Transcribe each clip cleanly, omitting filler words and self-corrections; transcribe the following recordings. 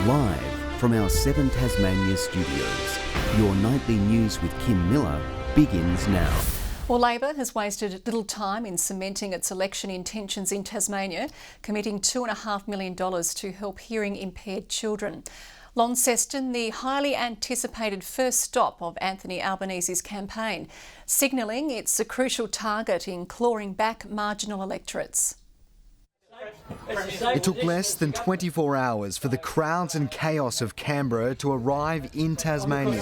Live from our 7 Tasmania studios, your nightly news with Kim Miller begins now. Well, Labor has wasted little time in cementing its election intentions in Tasmania, committing $2.5 million to help hearing impaired children. Launceston, the highly anticipated first stop of Anthony Albanese's campaign, signalling it's a crucial target in clawing back marginal electorates. It took less than 24 hours for the crowds and chaos of Canberra to arrive in Tasmania.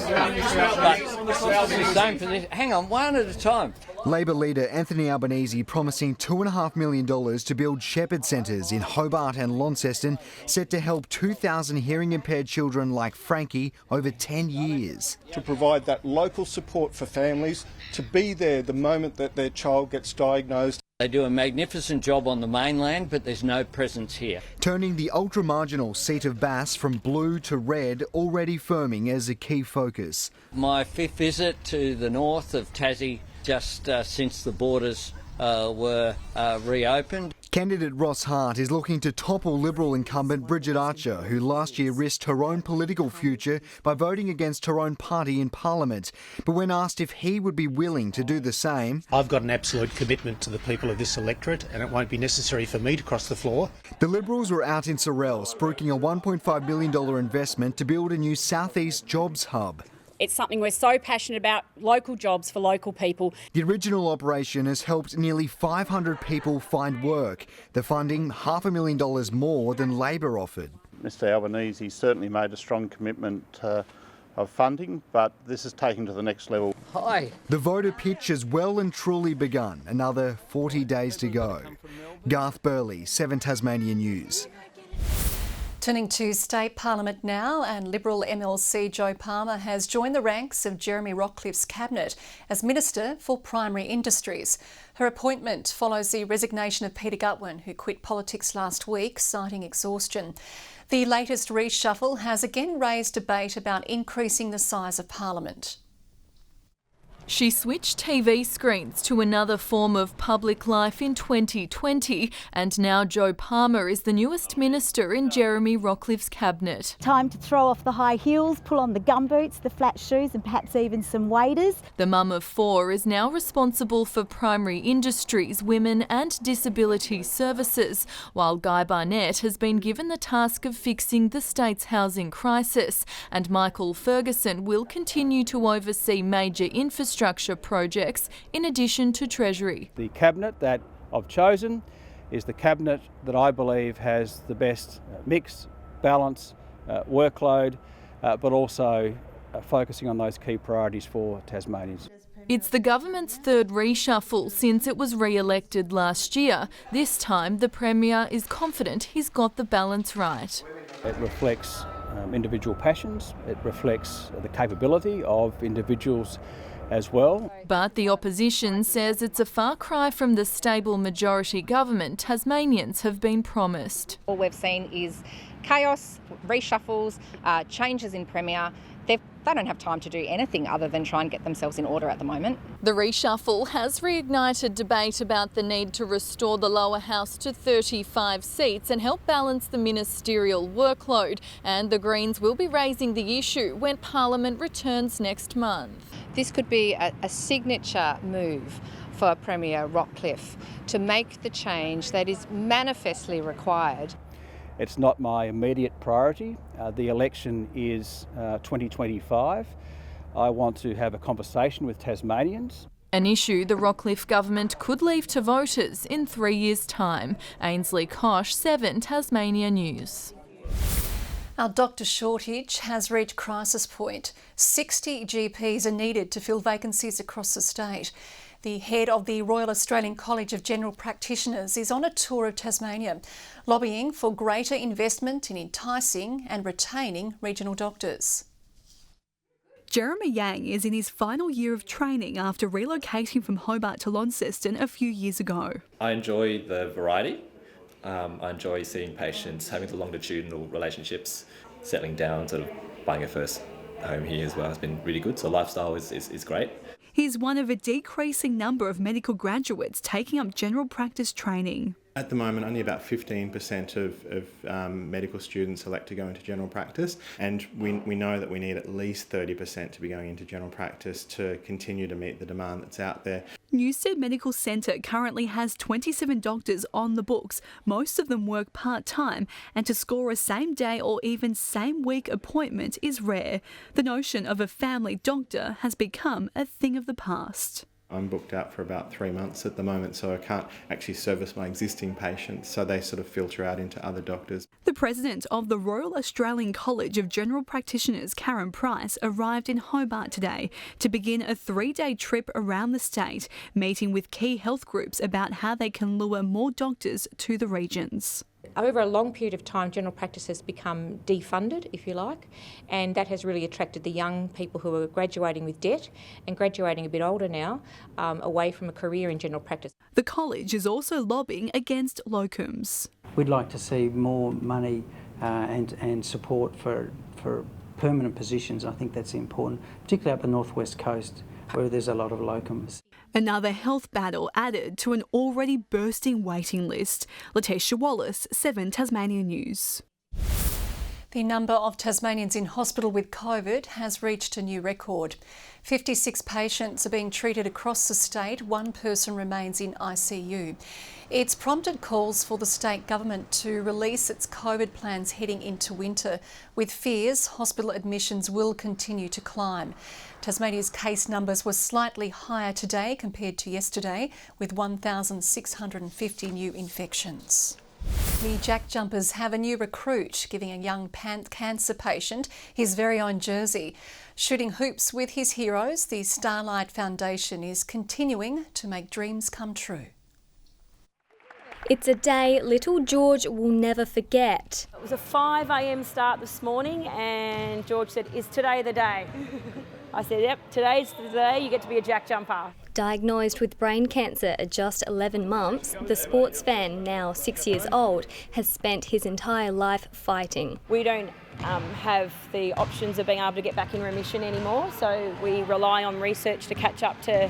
Hang on, one at a time. Labor leader Anthony Albanese promising $2.5 million to build shepherd centres in Hobart and Launceston, set to help 2,000 hearing impaired children like Frankie over 10 years. To provide that local support for families, to be there the moment that their child gets diagnosed. They do a magnificent job on the mainland, but there's no presence here. Turning the ultra-marginal seat of Bass from blue to red, already firming as a key focus. My 5th visit to the north of Tassie just since the borders were reopened. Candidate Ross Hart is looking to topple Liberal incumbent Bridget Archer, who last year risked her own political future by voting against her own party in Parliament. But when asked if he would be willing to do the same... I've got an absolute commitment to the people of this electorate, and it won't be necessary for me to cross the floor. The Liberals were out in Sorrel, spruiking a $1.5 million investment to build a new southeast jobs hub. It's something we're so passionate about, local jobs for local people. The original operation has helped nearly 500 people find work. The funding $500,000 more than Labor offered. Mr Albanese certainly made a strong commitment of funding, but this is taken to the next level. Hi. The voter pitch has well and truly begun. Another 40 days to go. Garth Burley, 7 Tasmania News. Turning to state parliament now, and Liberal MLC Jo Palmer has joined the ranks of Jeremy Rockliff's cabinet as Minister for Primary Industries. Her appointment follows the resignation of Peter Gutwin, who quit politics last week, citing exhaustion. The latest reshuffle has again raised debate about increasing the size of Parliament. She switched TV screens to another form of public life in 2020, and now Jo Palmer is the newest minister in Jeremy Rockliff's cabinet. Time to throw off the high heels, pull on the gumboots, the flat shoes and perhaps even some waders. The mum of 4 is now responsible for primary industries, women and disability services, while Guy Barnett has been given the task of fixing the state's housing crisis, and Michael Ferguson will continue to oversee major infrastructure projects in addition to Treasury. The cabinet that I've chosen is the cabinet that I believe has the best mix, balance, workload, but also focusing on those key priorities for Tasmanians. It's the government's third reshuffle since it was re-elected last year. This time, the Premier is confident he's got the balance right. It reflects individual passions, it reflects the capability of individuals as well. But the opposition says it's a far cry from the stable majority government Tasmanians have been promised. All we've seen is chaos, reshuffles, changes in Premier. They don't have time to do anything other than try and get themselves in order at the moment. The reshuffle has reignited debate about the need to restore the lower house to 35 seats and help balance the ministerial workload. And the Greens will be raising the issue when Parliament returns next month. This could be a signature move for Premier Rockliff to make the change that is manifestly required. It's not my immediate priority. The election is 2025. I want to have a conversation with Tasmanians. An issue the Rockliff government could leave to voters in 3 years' time. Ainsley Kosh, 7 Tasmania News. Our doctor shortage has reached crisis point. 60 GPs are needed to fill vacancies across the state. The head of the Royal Australian College of General Practitioners is on a tour of Tasmania, lobbying for greater investment in enticing and retaining regional doctors. Jeremy Yang is in his final year of training after relocating from Hobart to Launceston a few years ago. I enjoy the variety. I enjoy seeing patients, having the longitudinal relationships, settling down, sort of buying a first home here as well. It's been really good. So lifestyle is great. He's one of a decreasing number of medical graduates taking up general practice training. At the moment, only about 15% of medical students elect to go into general practice, and we know that we need at least 30% to be going into general practice to continue to meet the demand that's out there. Newstead Medical Centre currently has 27 doctors on the books. Most of them work part-time, and to score a same-day or even same-week appointment is rare. The notion of a family doctor has become a thing of the past. I'm booked out for about 3 months at the moment, so I can't actually service my existing patients, so they sort of filter out into other doctors. The president of the Royal Australian College of General Practitioners, Karen Price, arrived in Hobart today to begin a 3-day trip around the state, meeting with key health groups about how they can lure more doctors to the regions. Over a long period of time, general practice has become defunded, if you like, and that has really attracted the young people who are graduating with debt and graduating a bit older now away from a career in general practice. The college is also lobbying against locums. We'd like to see more money and support for permanent positions. I think that's important, particularly up the northwest coast where there's a lot of locums. Another health battle added to an already bursting waiting list. Letitia Wallace, 7 Tasmania News. The number of Tasmanians in hospital with COVID has reached a new record. 56 patients are being treated across the state. 1 person remains in ICU. It's prompted calls for the state government to release its COVID plans heading into winter, with fears hospital admissions will continue to climb. Tasmania's case numbers were slightly higher today compared to yesterday, with 1,650 new infections. The Jack Jumpers have a new recruit, giving a young cancer patient his very own jersey. Shooting hoops with his heroes, the Starlight Foundation is continuing to make dreams come true. It's a day little George will never forget. It was a 5 a.m. start this morning and George said, "Is today the day?" I said, "Yep, today's the day you get to be a Jack Jumper." Diagnosed with brain cancer at just 11 months, the sports fan, now 6 years old, has spent his entire life fighting. We don't have the options of being able to get back in remission anymore, so we rely on research to catch up to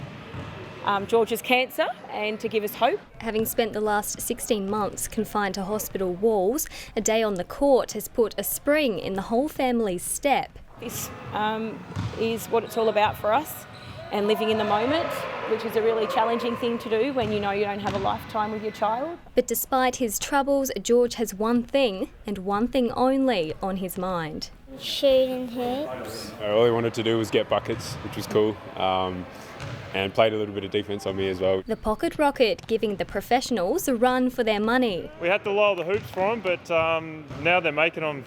George's cancer and to give us hope. Having spent the last 16 months confined to hospital walls, a day on the court has put a spring in the whole family's step. This is what it's all about for us, and living in the moment, which is a really challenging thing to do when you know you don't have a lifetime with your child. But despite his troubles, George has one thing, and one thing only, on his mind. Shooting hoops. All he wanted to do was get buckets, which was cool, and played a little bit of defence on me as well. The pocket rocket giving the professionals a run for their money. We had to lower the hoops for them, but now they're making them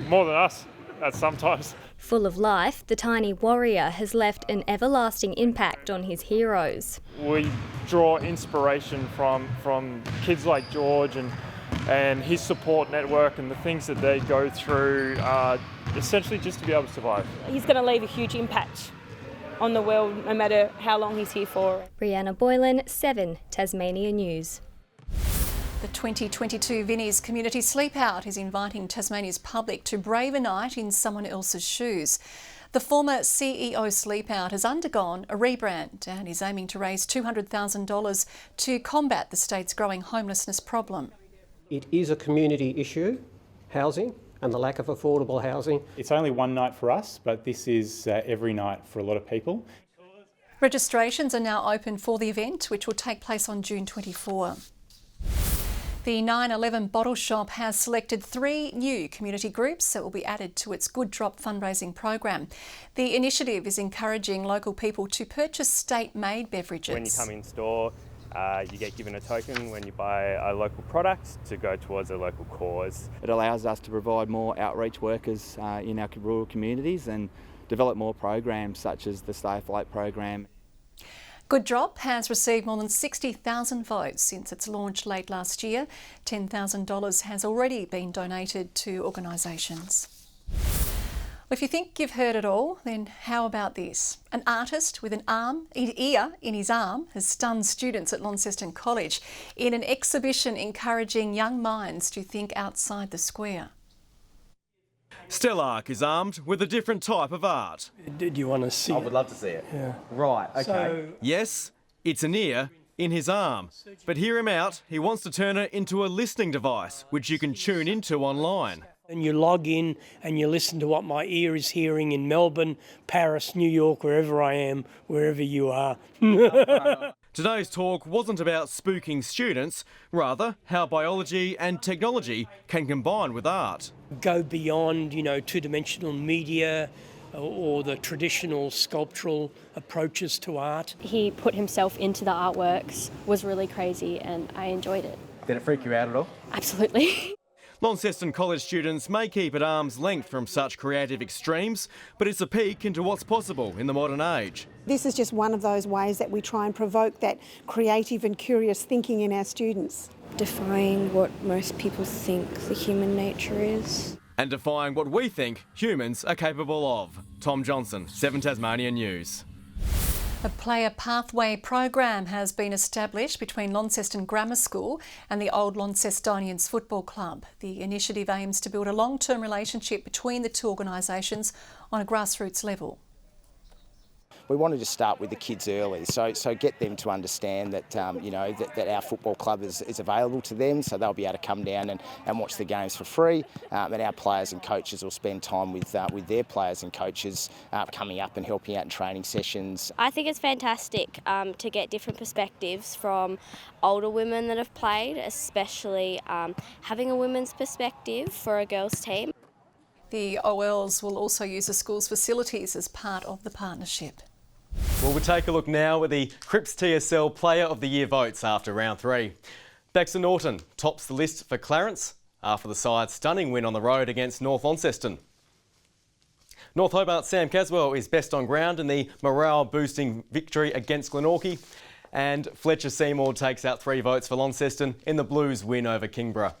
more than us at sometimes. Full of life, the tiny warrior has left an everlasting impact on his heroes. We draw inspiration from kids like George and his support network and the things that they go through, essentially just to be able to survive. He's going to leave a huge impact on the world no matter how long he's here for. Brianna Boylan, 7 Tasmania News. The 2022 Vinnie's Community Sleep Out is inviting Tasmania's public to brave a night in someone else's shoes. The former CEO Sleep Out has undergone a rebrand and is aiming to raise $200,000 to combat the state's growing homelessness problem. It is a community issue, housing and the lack of affordable housing. It's only one night for us, but this is every night for a lot of people. Registrations are now open for the event, which will take place on June 24. The 9/11 Bottle Shop has selected 3 new community groups that will be added to its Good Drop fundraising program. The initiative is encouraging local people to purchase state-made beverages. When you come in store, you get given a token when you buy a local product to go towards a local cause. It allows us to provide more outreach workers in our rural communities and develop more programs such as the Stay Afloat program. Good Drop has received more than 60,000 votes since its launch late last year. $10,000 has already been donated to organisations. Well, if you think you've heard it all, then how about this? An artist with an ear in his arm has stunned students at Launceston College in an exhibition encouraging young minds to think outside the square. Stellark is armed with a different type of art. Did you want to see it? I would love to see it. Yeah. Right, okay. So, yes, it's an ear in his arm. But hear him out, he wants to turn it into a listening device, which you can tune into online. And you log in and you listen to what my ear is hearing in Melbourne, Paris, New York, wherever I am, wherever you are. Today's talk wasn't about spooking students, rather how biology and technology can combine with art. Go beyond, two-dimensional media or the traditional sculptural approaches to art. He put himself into the artworks, was really crazy, and I enjoyed it. Did it freak you out at all? Absolutely. Launceston College students may keep at arm's length from such creative extremes, but it's a peek into what's possible in the modern age. This is just one of those ways that we try and provoke that creative and curious thinking in our students. Defying what most people think the human nature is. And defying what we think humans are capable of. Tom Johnson, 7 Tasmania News. A player pathway program has been established between Launceston Grammar School and the Old Launcestonians Football Club. The initiative aims to build a long-term relationship between the two organisations on a grassroots level. We wanted to start with the kids early, so get them to understand that that our football club is available to them, so they'll be able to come down and watch the games for free, and our players and coaches will spend time with their players and coaches coming up and helping out in training sessions. I think it's fantastic to get different perspectives from older women that have played, especially having a women's perspective for a girls' team. The OLs will also use the school's facilities as part of the partnership. Well, we'll take a look now at the Cripps TSL Player of the Year votes after round 3. Baxter Norton tops the list for Clarence after the side's stunning win on the road against North Launceston. North Hobart's Sam Caswell is best on ground in the morale-boosting victory against Glenorchy. And Fletcher Seymour takes out 3 votes for Launceston in the Blues' win over Kingborough.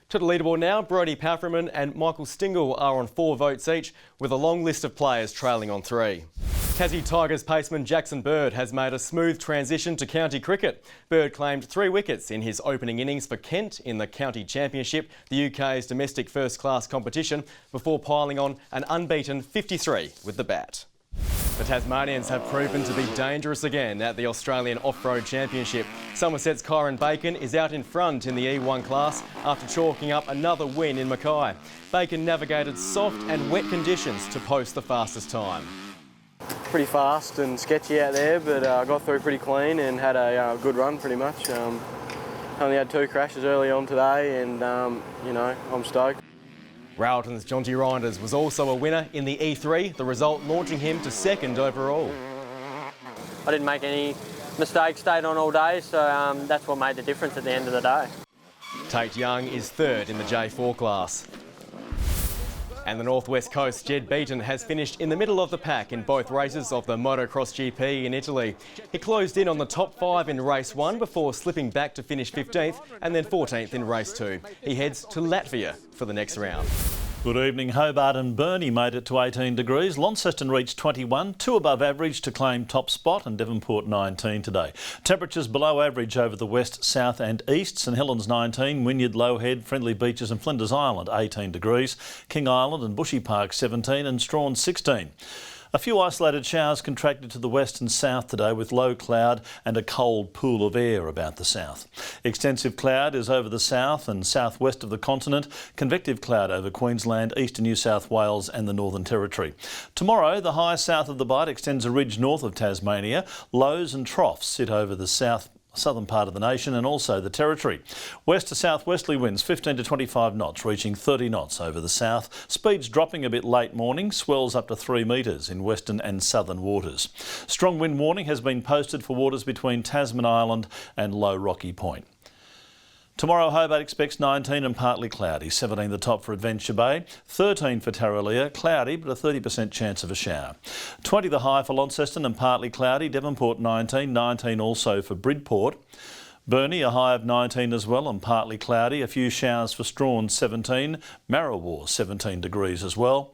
To the leaderboard now, Brodie Powerman and Michael Stingle are on 4 votes each, with a long list of players trailing on 3. Tassie Tigers paceman Jackson Bird has made a smooth transition to county cricket. Bird claimed 3 wickets in his opening innings for Kent in the County Championship, the UK's domestic first-class competition, before piling on an unbeaten 53 with the bat. The Tasmanians have proven to be dangerous again at the Australian Off-Road Championship. Somerset's Kyron Bacon is out in front in the E1 class after chalking up another win in Mackay. Bacon navigated soft and wet conditions to post the fastest time. Pretty fast and sketchy out there, but I got through pretty clean and had a good run pretty much. Only had 2 crashes early on today and, I'm stoked. Rowton's Jonty Reinders was also a winner in the E3, the result launching him to 2nd overall. I didn't make any mistakes, stayed on all day, so that's what made the difference at the end of the day. Tate Young is 3rd in the J4 class. And the North West Coast Jed Beaton has finished in the middle of the pack in both races of the Motocross GP in Italy. He closed in on the top 5 in race 1 before slipping back to finish 15th and then 14th in race 2. He heads to Latvia for the next round. Good evening. Hobart and Burnie made it to 18 degrees. Launceston reached 21, 2 above average to claim top spot, and Devonport 19 today. Temperatures below average over the west, south and east. St Helens 19, Wynyard, Lowhead, Friendly Beaches and Flinders Island 18 degrees. King Island and Bushy Park 17 and Strawn 16. A few isolated showers contracted to the west and south today with low cloud and a cold pool of air about the south. Extensive cloud is over the south and southwest of the continent. Convective cloud over Queensland, eastern New South Wales and the Northern Territory. Tomorrow, the high south of the Bight extends a ridge north of Tasmania. Lows and troughs sit over the southern part of the nation and also the territory. West to southwesterly winds 15 to 25 knots, reaching 30 knots over the south. Speeds dropping a bit late morning, swells up to 3 metres in western and southern waters. Strong wind warning has been posted for waters between Tasman Island and Low Rocky Point. Tomorrow, Hobart expects 19 and partly cloudy, 17 the top for Adventure Bay, 13 for Tarraleah, cloudy but a 30% chance of a shower. 20 the high for Launceston and partly cloudy, Devonport 19, 19 also for Bridport. Burnie a high of 19 as well and partly cloudy, a few showers for Strawn 17, Marrawar 17 degrees as well.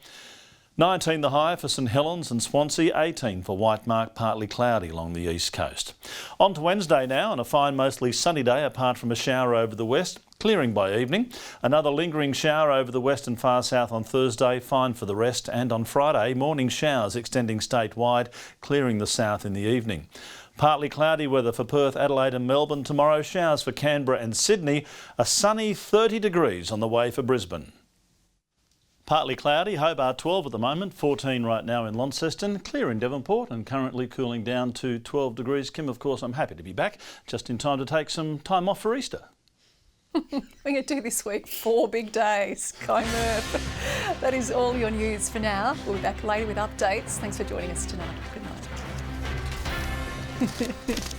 19 the high for St Helens and Swansea, 18 for Whitemark, partly cloudy along the east coast. On to Wednesday now, and a fine mostly sunny day apart from a shower over the west, clearing by evening. Another lingering shower over the west and far south on Thursday, fine for the rest, and on Friday, morning showers extending statewide, clearing the south in the evening. Partly cloudy weather for Perth, Adelaide and Melbourne tomorrow. Showers for Canberra and Sydney. A sunny 30 degrees on the way for Brisbane. Partly cloudy, Hobart 12 at the moment, 14 right now in Launceston, clear in Devonport and currently cooling down to 12 degrees. Kim, of course, I'm happy to be back just in time to take some time off for Easter. We're going to do this week 4 big days. Go Murph. That is all your news for now. We'll be back later with updates. Thanks for joining us tonight. Good night.